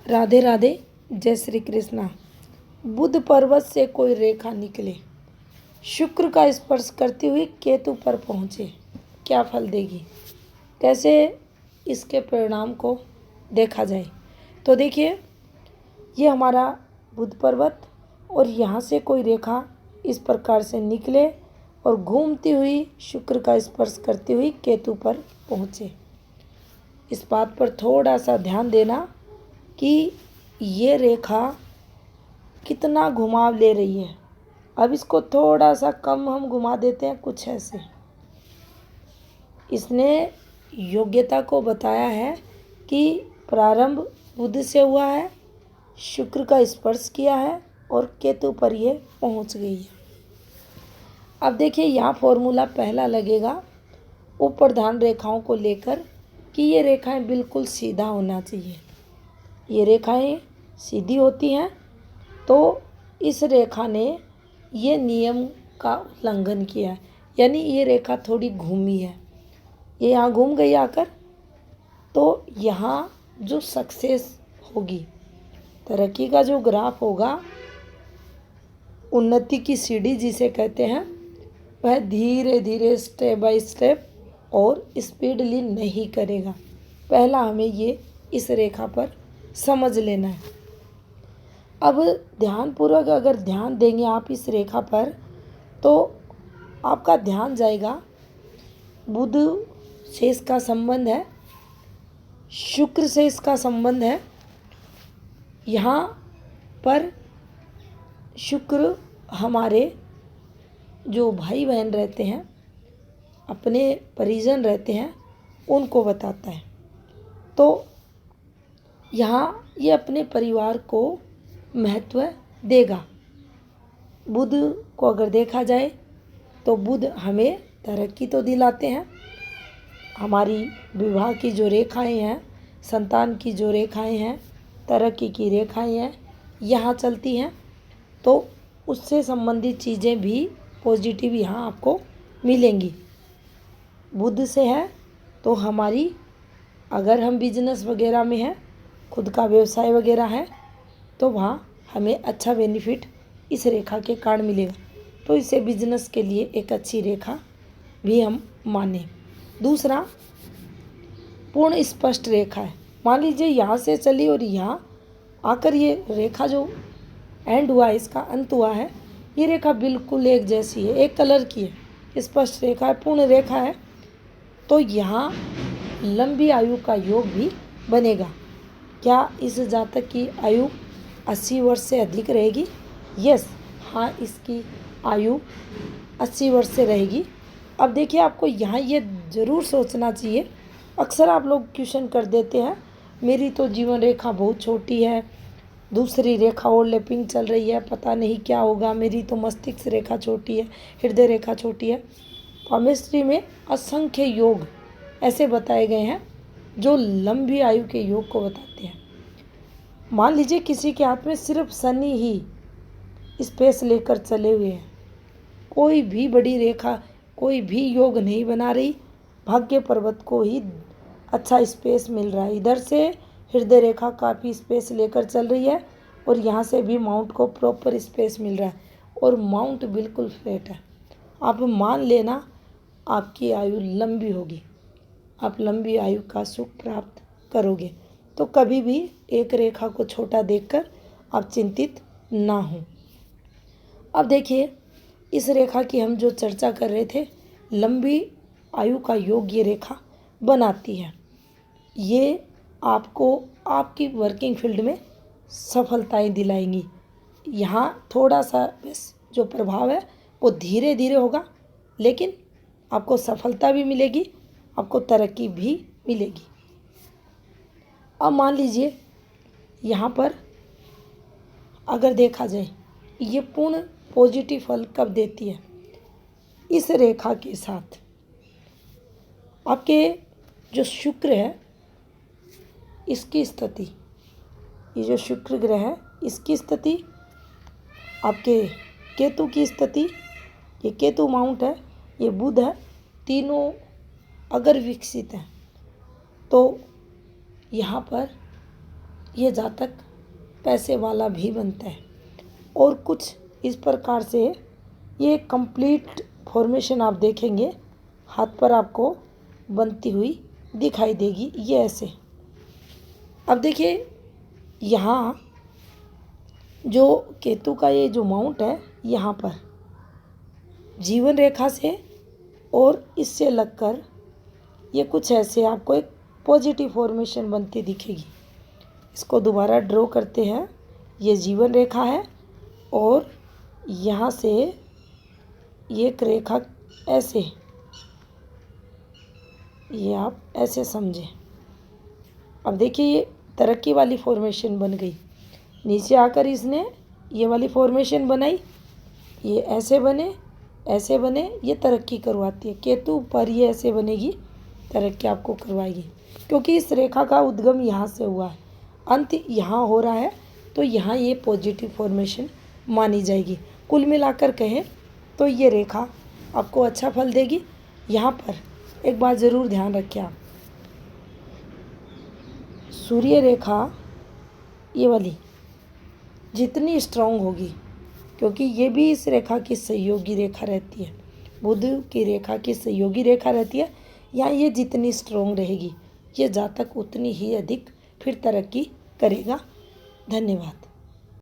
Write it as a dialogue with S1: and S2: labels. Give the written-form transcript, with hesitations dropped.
S1: राधे राधे, जय श्री कृष्णा। बुध पर्वत से कोई रेखा निकले, शुक्र का स्पर्श करती हुई केतु पर पहुँचे, क्या फल देगी? कैसे इसके परिणाम को देखा जाए? तो देखिए, ये हमारा बुध पर्वत और यहाँ से कोई रेखा इस प्रकार से निकले और घूमती हुई शुक्र का स्पर्श करती हुई केतु पर पहुँचे। इस बात पर थोड़ा सा ध्यान देना कि ये रेखा कितना घुमाव ले रही है। अब इसको थोड़ा सा कम हम घुमा देते हैं, कुछ ऐसे। इसने योग्यता को बताया है कि प्रारंभ बुध से हुआ है, शुक्र का स्पर्श किया है और केतु पर ये पहुंच गई है। अब देखिए, यहाँ फॉर्मूला पहला लगेगा उप्रधान रेखाओं को लेकर कि ये रेखाएं बिल्कुल सीधा होना चाहिए। ये रेखाएं सीधी होती हैं तो इस रेखा ने ये नियम का उल्लंघन किया है, यानी ये रेखा थोड़ी घूमी है। ये यहाँ घूम गई आकर, तो यहाँ जो सक्सेस होगी, तरक्की का जो ग्राफ होगा, उन्नति की सीढ़ी जिसे कहते हैं, वह धीरे धीरे स्टेप बाय स्टेप और स्पीडली नहीं करेगा। पहला हमें ये इस रेखा पर समझ लेना है। अब ध्यानपूर्वक अगर ध्यान देंगे आप इस रेखा पर, तो आपका ध्यान जाएगा, बुध से इसका संबंध है, शुक्र से इसका संबंध है। यहाँ पर शुक्र हमारे जो भाई बहन रहते हैं, अपने परिजन रहते हैं, उनको बताता है। तो यहाँ ये अपने परिवार को महत्व देगा। बुध को अगर देखा जाए तो बुध हमें तरक्की तो दिलाते हैं। हमारी विवाह की जो रेखाएं हैं, संतान की जो रेखाएं हैं, तरक्की की रेखाएं हैं, यहाँ चलती हैं, तो उससे संबंधित चीज़ें भी पॉजिटिव यहाँ आपको मिलेंगी। बुध से है तो हमारी, अगर हम बिजनेस वगैरह में हैं, खुद का व्यवसाय वगैरह है, तो वहाँ हमें अच्छा बेनिफिट इस रेखा के कारण मिलेगा। तो इसे बिजनेस के लिए एक अच्छी रेखा भी हम माने। दूसरा, पूर्ण स्पष्ट रेखा है। मान लीजिए यहाँ से चली और यहाँ आकर ये रेखा जो एंड हुआ है, इसका अंत हुआ है, ये रेखा बिल्कुल एक जैसी है, एक कलर की है, स्पष्ट रेखा है, पूर्ण रेखा है। तो यहाँ लंबी आयु का योग भी बनेगा। क्या इस जातक की आयु 80 वर्ष से अधिक रहेगी? यस, हाँ, इसकी आयु 80 वर्ष से रहेगी। अब देखिए, आपको यहाँ ये ज़रूर सोचना चाहिए, अक्सर आप लोग क्वेश्चन कर देते हैं, मेरी तो जीवन रेखा बहुत छोटी है, दूसरी रेखा ओवरलैपिंग चल रही है, पता नहीं क्या होगा, मेरी तो मस्तिष्क रेखा छोटी है, हृदय रेखा छोटी है। केमिस्ट्री में असंख्य योग ऐसे बताए गए हैं जो लंबी आयु के योग को बताते हैं। मान लीजिए किसी के हाथ में सिर्फ शनि ही स्पेस लेकर चले हुए हैं, कोई भी बड़ी रेखा, कोई भी योग नहीं बना रही, भाग्य पर्वत को ही अच्छा स्पेस मिल रहा है। इधर से हृदय रेखा काफ़ी स्पेस लेकर चल रही है और यहाँ से भी माउंट को प्रॉपर स्पेस मिल रहा है और माउंट बिल्कुल फ्लैट है। आप मान लेना, आपकी आयु लंबी होगी, आप लंबी आयु का सुख प्राप्त करोगे। तो कभी भी एक रेखा को छोटा देखकर आप चिंतित ना हो। अब देखिए, इस रेखा की हम जो चर्चा कर रहे थे, लंबी आयु का योग ये रेखा बनाती है। ये आपको आपकी वर्किंग फील्ड में सफलताएं दिलाएंगी। यहाँ थोड़ा सा जो प्रभाव है वो धीरे धीरे होगा, लेकिन आपको सफलता भी मिलेगी, आपको तरक्की भी मिलेगी। अब मान लीजिए, यहाँ पर अगर देखा जाए, ये पूर्ण पॉजिटिव फल कब देती है? इस रेखा के साथ आपके जो शुक्र है, इसकी स्थिति, ये जो शुक्र ग्रह है, इसकी स्थिति, आपके केतु की स्थिति, ये केतु माउंट है, ये बुध है, तीनों अगर विकसित हैं तो यहाँ पर ये जातक पैसे वाला भी बनता है। और कुछ इस प्रकार से ये कंप्लीट फॉर्मेशन आप देखेंगे हाथ पर आपको बनती हुई दिखाई देगी, ये ऐसे। अब देखिए यहाँ जो केतु का ये जो माउंट है, यहाँ पर जीवन रेखा से और इससे लगकर ये कुछ ऐसे आपको एक पॉजिटिव फॉर्मेशन बनती दिखेगी। इसको दोबारा ड्रॉ करते हैं। ये जीवन रेखा है और यहाँ से एक रेखा ऐसे, ये आप ऐसे समझें। अब देखिए ये तरक्की वाली फॉर्मेशन बन गई। नीचे आकर इसने ये वाली फॉर्मेशन बनाई, ये ऐसे बने, ऐसे बने, ये तरक्की करवाती है। केतु पर ये ऐसे बनेगी, तरक्की आपको करवाएगी, क्योंकि इस रेखा का उद्गम यहाँ से हुआ है, अंत यहाँ हो रहा है, तो यहाँ ये पॉजिटिव फॉर्मेशन मानी जाएगी। कुल मिलाकर कहें तो ये रेखा आपको अच्छा फल देगी। यहाँ पर एक बात ज़रूर ध्यान रखें आप, सूर्य रेखा ये वाली जितनी स्ट्रांग होगी, क्योंकि ये भी इस रेखा की सहयोगी रेखा रहती है, बुध की रेखा की सहयोगी रेखा रहती है, या ये जितनी स्ट्रांग रहेगी, ये जातक उतनी ही अधिक फिर तरक्की करेगा। धन्यवाद।